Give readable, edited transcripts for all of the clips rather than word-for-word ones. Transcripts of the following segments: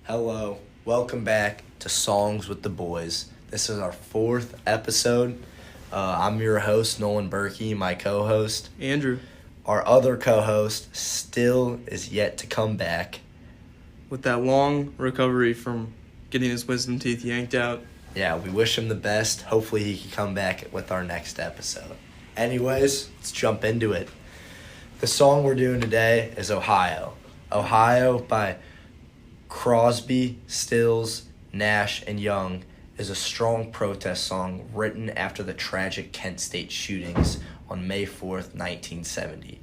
Hello, welcome back to Songs with the Boys. This is our fourth episode. I'm your host, Nolan Berkey, my co-host. Andrew. Our other co-host still is yet to come back. With that long recovery from getting his wisdom teeth yanked out. Yeah, we wish him the best. Hopefully he can come back with our next episode. Anyways, let's jump into it. The song we're doing today is Ohio. Ohio by Crosby, Stills, Nash, and Young is a strong protest song written after the tragic Kent State shootings on May 4th, 1970.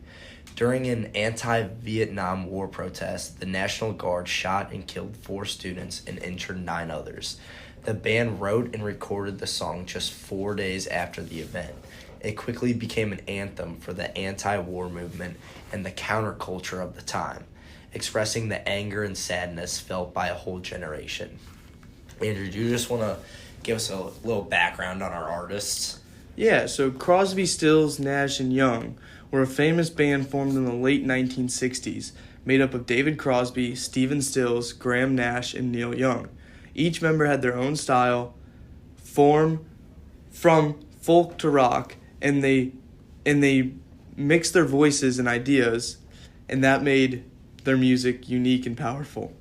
During an anti-Vietnam War protest, the National Guard shot and killed 4 students and injured 9 others. The band wrote and recorded the song just 4 days after the event. It quickly became an anthem for the anti-war movement and the counterculture of the time, expressing the anger and sadness felt by a whole generation. Andrew, do you just want to give us a little background on our artists? Yeah, so Crosby, Stills, Nash, and Young were a famous band formed in the late 1960s, made up of David Crosby, Stephen Stills, Graham Nash, and Neil Young. Each member had their own style, form from folk to rock, and they mixed their voices and ideas, and that made their music unique and powerful.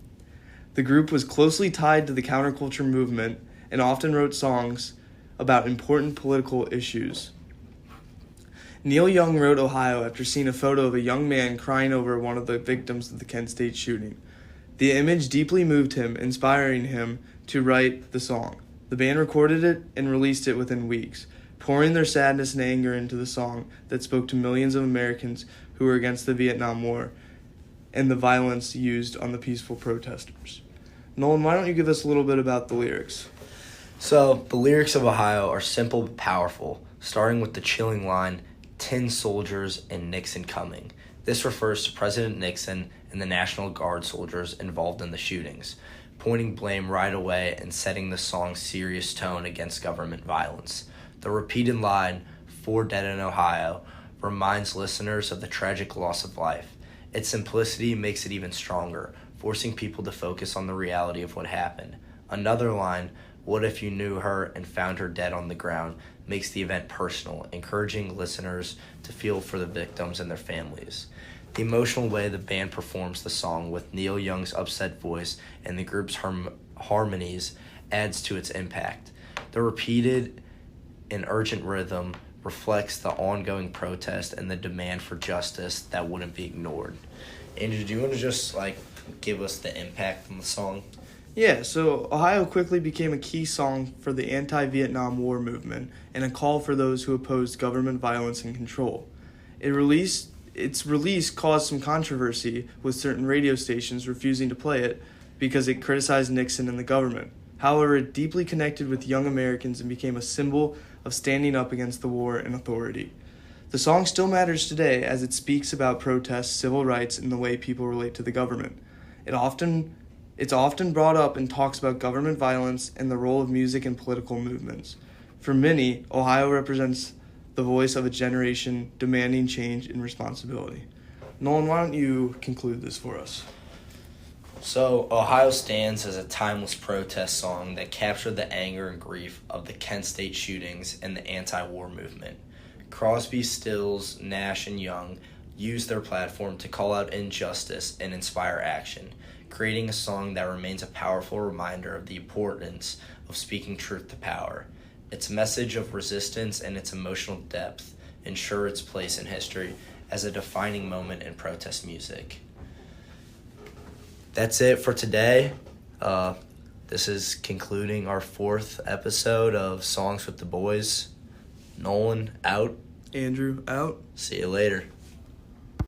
The group was closely tied to the counterculture movement and often wrote songs about important political issues. Neil Young wrote Ohio after seeing a photo of a young man crying over one of the victims of the Kent State shooting. The image deeply moved him, inspiring him to write the song. The band recorded it and released it within weeks, pouring their sadness and anger into the song that spoke to millions of Americans who were against the Vietnam War and the violence used on the peaceful protesters. Nolan, why don't you give us a little bit about the lyrics? So, the lyrics of Ohio are simple but powerful, starting with the chilling line, "Tin soldiers and Nixon coming." This refers to President Nixon and the National Guard soldiers involved in the shootings, pointing blame right away and setting the song's serious tone against government violence. The repeated line, "4 dead in Ohio," reminds listeners of the tragic loss of life. Its simplicity makes it even stronger, forcing people to focus on the reality of what happened. Another line, "What if you knew her and found her dead on the ground," makes the event personal, encouraging listeners to feel for the victims and their families. The emotional way the band performs the song with Neil Young's upset voice and the group's harmonies adds to its impact. The repeated and urgent rhythm reflects the ongoing protest and the demand for justice that wouldn't be ignored. Andrew, do you want to just give us the impact on the song? Yeah, so Ohio quickly became a key song for the anti-Vietnam War movement and a call for those who opposed government violence and control. Its release caused some controversy, with certain radio stations refusing to play it because it criticized Nixon and the government. However, it deeply connected with young Americans and became a symbol of standing up against the war and authority. The song still matters today as it speaks about protests, civil rights, and the way people relate to the government. It's often brought up and talks about government violence and the role of music in political movements. For many, Ohio represents the voice of a generation demanding change and responsibility. Nolan, why don't you conclude this for us? So, Ohio stands as a timeless protest song that captured the anger and grief of the Kent State shootings and the anti-war movement. Crosby, Stills, Nash, and Young used their platform to call out injustice and inspire action, creating a song that remains a powerful reminder of the importance of speaking truth to power. Its message of resistance and its emotional depth ensure its place in history as a defining moment in protest music. That's it for today. This is concluding our 4th episode of Songs with the Boys. Nolan, out. Andrew, out. See you later.